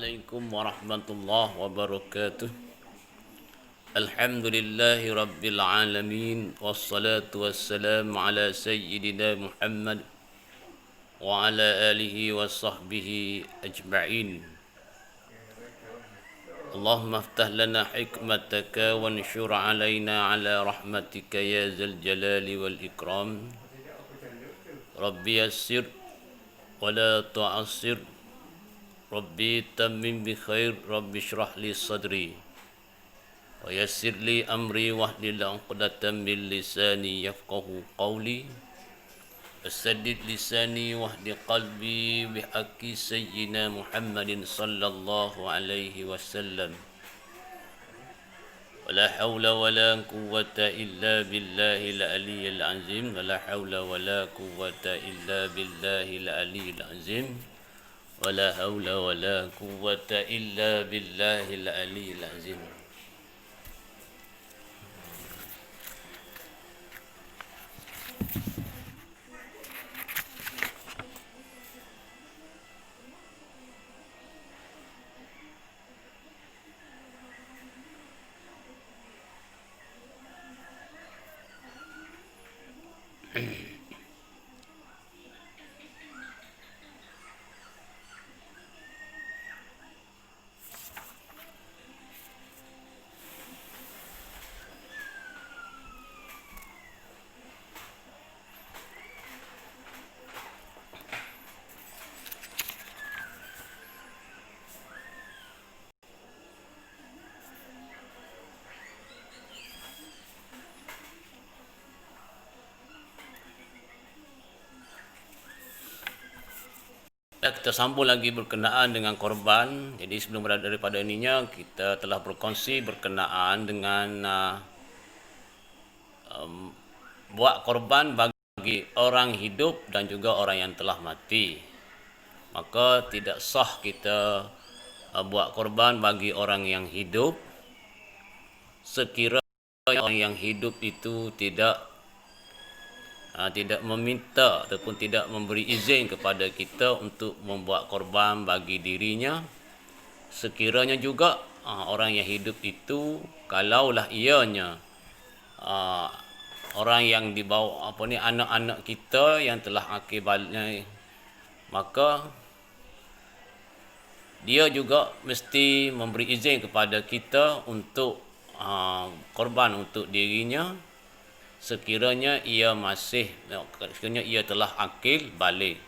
Assalamualaikum warahmatullahi wabarakatuh. Alhamdulillahi rabbil alamin. Wassalatu wassalamu ala sayyidina Muhammad wa ala alihi wa sahbihi ajma'in. Allahumma aftah lana hikmataka wa nshur alayna ala rahmatika ya zal jalali wal ikram. Rabbi yassir wa la tu'assir. Rabbi tammim bi khair. Rabbi syrah li sadri wa yassir li amri wahlil 'uqdatam min lisani yafqahu qawli. Assaddid lisani wahdi qalbi bihaqqi sayyidina Muhammadin sallallahu alaihi wasallam. Wala hawla wala quwwata illa billahil aliyyil azim. Wala hawla wala quwwata illa billahil aliyyil azim. Wala hawla wala quwwata illa billahil aliyyil azim. Kita sambung lagi berkenaan dengan korban. Jadi sebelum berada daripada ininya, kita telah berkongsi berkenaan dengan buat korban bagi orang hidup dan juga orang yang telah mati. Maka tidak sah kita buat korban bagi orang yang hidup sekiranya orang yang hidup itu tidak meminta ataupun tidak memberi izin kepada kita untuk membuat korban bagi dirinya. Sekiranya juga orang yang hidup itu, kalaulah ianya orang yang dibawa anak-anak kita yang telah akibatnya, maka dia juga mesti memberi izin kepada kita untuk korban untuk dirinya, sekiranya ia telah akil balik.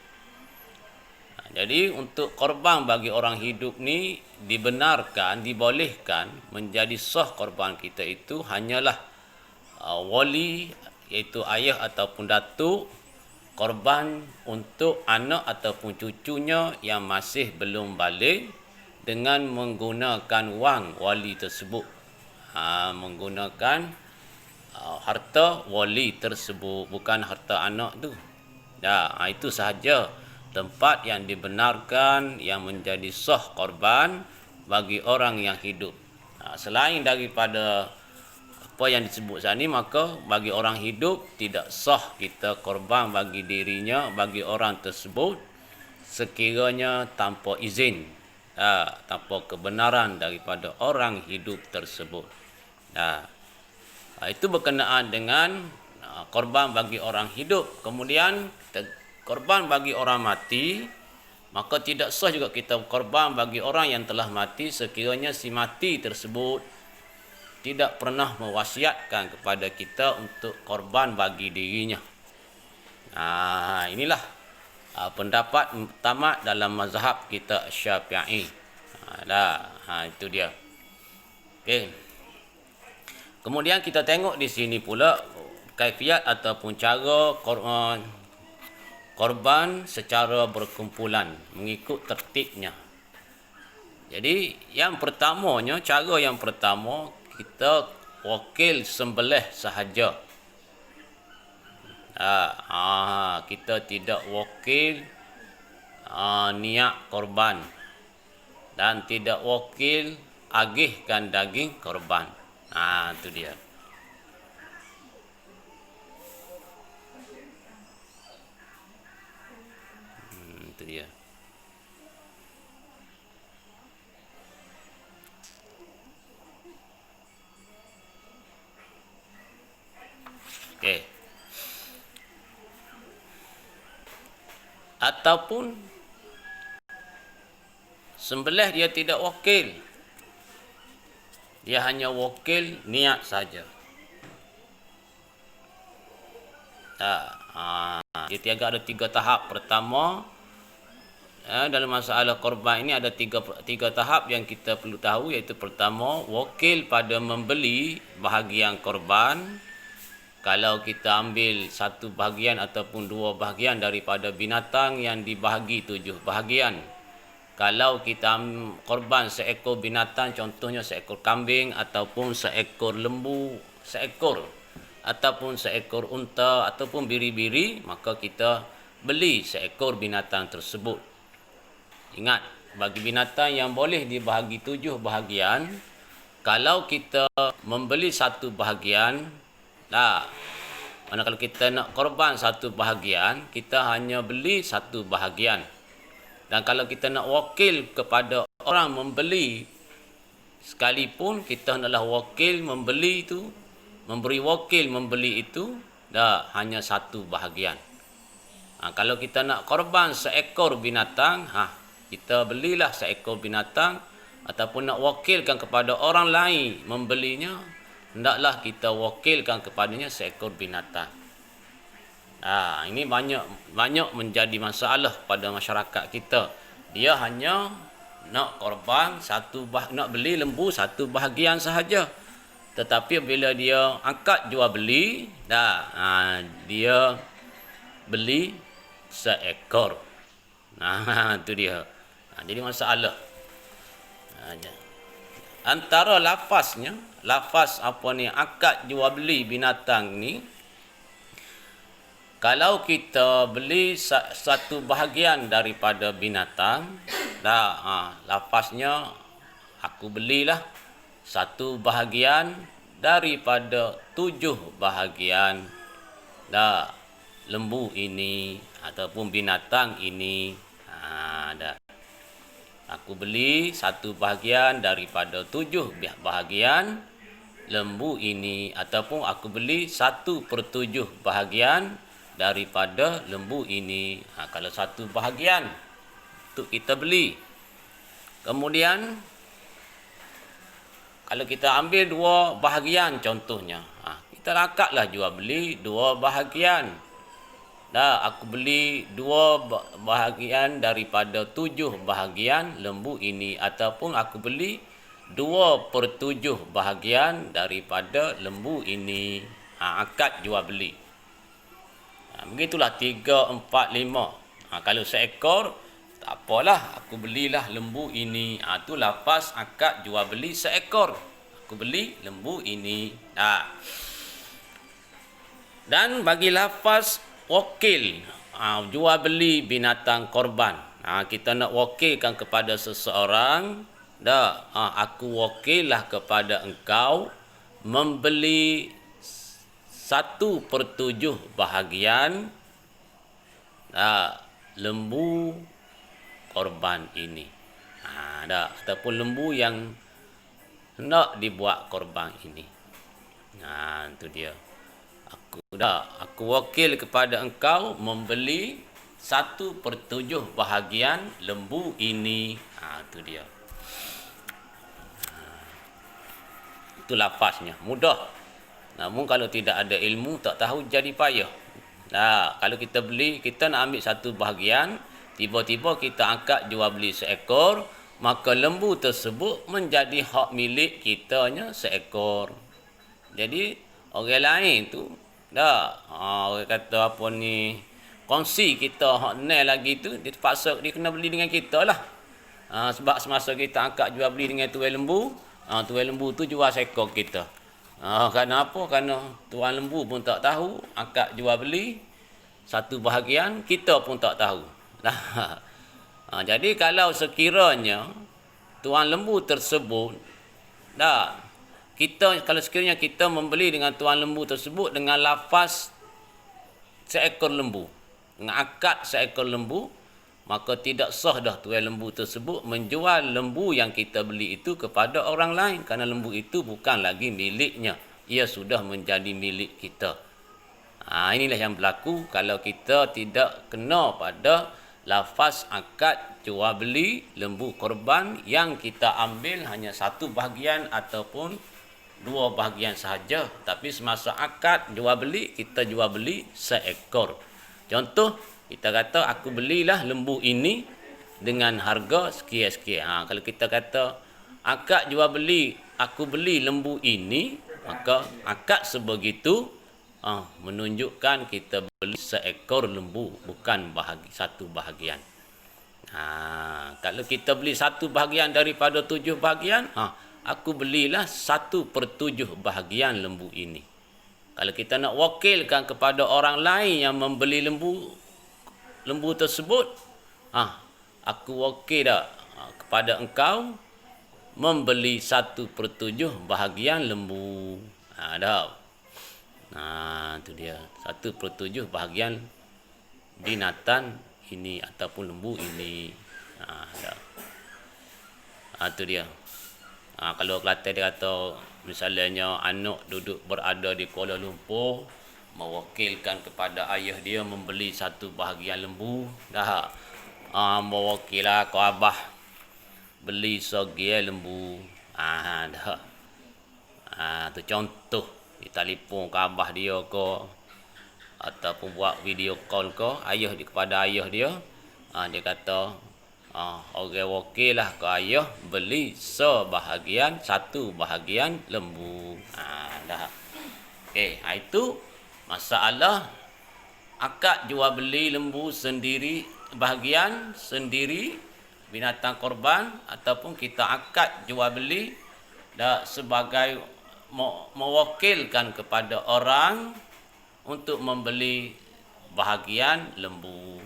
Jadi untuk korban bagi orang hidup ni dibenarkan, dibolehkan menjadi sah korban kita itu hanyalah wali, iaitu ayah ataupun datuk, korban untuk anak ataupun cucunya yang masih belum balik dengan menggunakan wang wali tersebut, menggunakan harta wali tersebut, bukan harta anak tu. Itu sahaja tempat yang dibenarkan yang menjadi sah korban bagi orang yang hidup. Selain daripada apa yang disebut saat ini, maka bagi orang hidup tidak sah kita korban bagi dirinya, bagi orang tersebut, sekiranya tanpa izin, tanpa kebenaran daripada orang hidup tersebut. Itu berkenaan dengan korban bagi orang hidup. Kemudian korban bagi orang mati, maka tidak sah juga kita korban bagi orang yang telah mati sekiranya si mati tersebut tidak pernah mewasiatkan kepada kita untuk korban bagi dirinya. Inilah pendapat utama dalam mazhab kita Syafi'i. Itu dia. Okey. Kemudian kita tengok di sini pula kaifiat ataupun cara korban secara berkumpulan mengikut tertibnya. Jadi cara yang pertama, kita wakil sembelih sahaja. Kita tidak wakil niat korban dan tidak wakil agihkan daging korban. Itu dia. Itu dia. ataupun sembelih dia tidak wakil, dia hanya wakil niat saja. Dia tiada ada 3 tahap. Pertama, dalam masalah korban ini ada tiga tahap yang kita perlu tahu, iaitu pertama, wakil pada membeli bahagian korban. Kalau kita ambil satu bahagian ataupun 2 bahagian daripada binatang yang dibahagi 7 bahagian. Kalau kita korban seekor binatang, contohnya seekor kambing ataupun seekor lembu, ataupun seekor unta ataupun biri-biri, maka kita beli seekor binatang tersebut. Ingat, bagi binatang yang boleh dibahagi 7 bahagian, kalau kita membeli satu bahagian, mana kalau kita nak korban satu bahagian, kita hanya beli satu bahagian. Dan kalau kita nak wakil kepada orang membeli, sekalipun kita hendaklah wakil membeli itu, memberi wakil membeli itu, hanya satu bahagian. Kalau kita nak korban seekor binatang, kita belilah seekor binatang, ataupun nak wakilkan kepada orang lain membelinya, hendaklah kita wakilkan kepadanya seekor binatang. Ini banyak menjadi masalah pada masyarakat kita. Dia hanya nak korban nak beli lembu satu bahagian sahaja. Tetapi bila dia angkat jual beli, dia beli seekor. Itu dia. Jadi masalah. Antara lafaz akad jual beli binatang ni, kalau kita beli satu bahagian daripada binatang, lafaznya aku belilah satu bahagian daripada 7 bahagian lembu ini ataupun binatang ini. Aku beli satu bahagian daripada 7 bahagian lembu ini, ataupun aku beli 1/7 bahagian daripada lembu ini. Kalau satu bahagian tu kita beli. Kemudian kalau kita ambil 2 bahagian contohnya, kita akadlah jual beli 2 bahagian. Aku beli 2 bahagian daripada 7 bahagian lembu ini, ataupun aku beli 2/7 bahagian daripada lembu ini. Akad jual beli. Begitulah 3, 4, 5. Kalau seekor, tak apalah, aku belilah lembu ini. Itu lafaz akad jual beli seekor. Aku beli lembu ini. Dan bagi lafaz wakil, jual beli binatang korban, kita nak wakilkan kepada seseorang, aku wakillah kepada engkau membeli 1/7 bahagian lembu korban ini. Ataupun lembu yang nak dibuat korban ini. Itu dia. Aku wakil kepada engkau membeli 1/7 bahagian lembu ini. Itu dia. Itu lafaznya. Mudah. Namun kalau tidak ada ilmu, tak tahu, jadi payah. Kalau kita beli, kita nak ambil satu bahagian, tiba-tiba kita angkat jual beli seekor, maka lembu tersebut menjadi hak milik kitanya seekor. Jadi orang lain tu orang kata apa ni, kongsi kita hak ni lagi tu, dia terpaksa dia kena beli dengan kita lah. Sebab semasa kita angkat jual beli dengan tuan lembu, tuan lembu tu jual seekor kita. Kerana apa? Kerana tuan lembu pun tak tahu, angkat jual beli satu bahagian, kita pun tak tahu. Jadi kalau sekiranya tuan lembu tersebut, kalau sekiranya kita membeli dengan tuan lembu tersebut dengan lafaz seekor lembu, dengan akad seekor lembu, maka tidak sah dah tuan lembu tersebut menjual lembu yang kita beli itu kepada orang lain, kerana lembu itu bukan lagi miliknya, ia sudah menjadi milik kita. Inilah yang berlaku kalau kita tidak kena pada lafaz akad jual beli lembu korban yang kita ambil hanya satu bahagian ataupun dua bahagian sahaja, tapi semasa akad jual beli kita jual beli seekor. Contoh, kita kata aku belilah lembu ini dengan harga sekian-sekian. Kalau kita kata akad jual beli, aku beli lembu ini, maka akad sebegitu menunjukkan kita beli seekor lembu, bukan satu bahagian. Kalau kita beli satu bahagian daripada 7 bahagian, aku belilah 1/7 bahagian lembu ini. Kalau kita nak wakilkan kepada orang lain yang membeli lembu tersebut, aku wakil dah kepada engkau membeli 1/7 bahagian lembu. Itu dia 1/7 bahagian binatang ini ataupun lembu ini. Itu dia. Kalau Kelantan dia kata misalnya anak duduk berada di Kuala Lumpur, mewakilkan kepada ayah dia membeli 1 bahagian lembu, dah mewakilah ke abah beli segian lembu. Dah. Tu contoh, di telefon ke abah dia ke ataupun buat video call ke kepada ayah dia, dia kata orang wakil lah ke ayah beli satu bahagian lembu. Dah. Okey, itu masalah akad jual beli lembu sendiri, bahagian sendiri binatang korban, ataupun kita akad jual beli sebagai mewakilkan kepada orang untuk membeli bahagian lembu.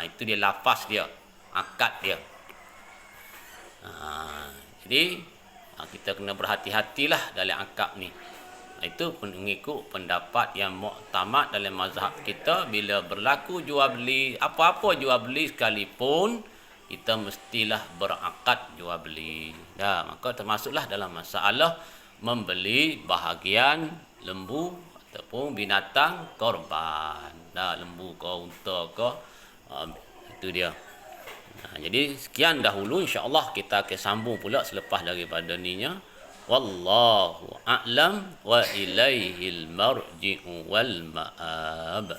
Itu dia lafaz dia, akad dia. Jadi kita kena berhati-hatilah dalam akad ni. Itu mengikut pendapat yang muktamad dalam mazhab kita, bila berlaku jual beli, apa-apa jual beli sekalipun, kita mestilah berakad jual beli. Maka termasuklah dalam masalah membeli bahagian lembu ataupun binatang korban. Lembu ke unta ke, itu dia. Jadi sekian dahulu, insya-Allah kita akan sambung pula selepas daripada ninya. Wallahu a'lam wa ilaihil marji'u wal ma'ab.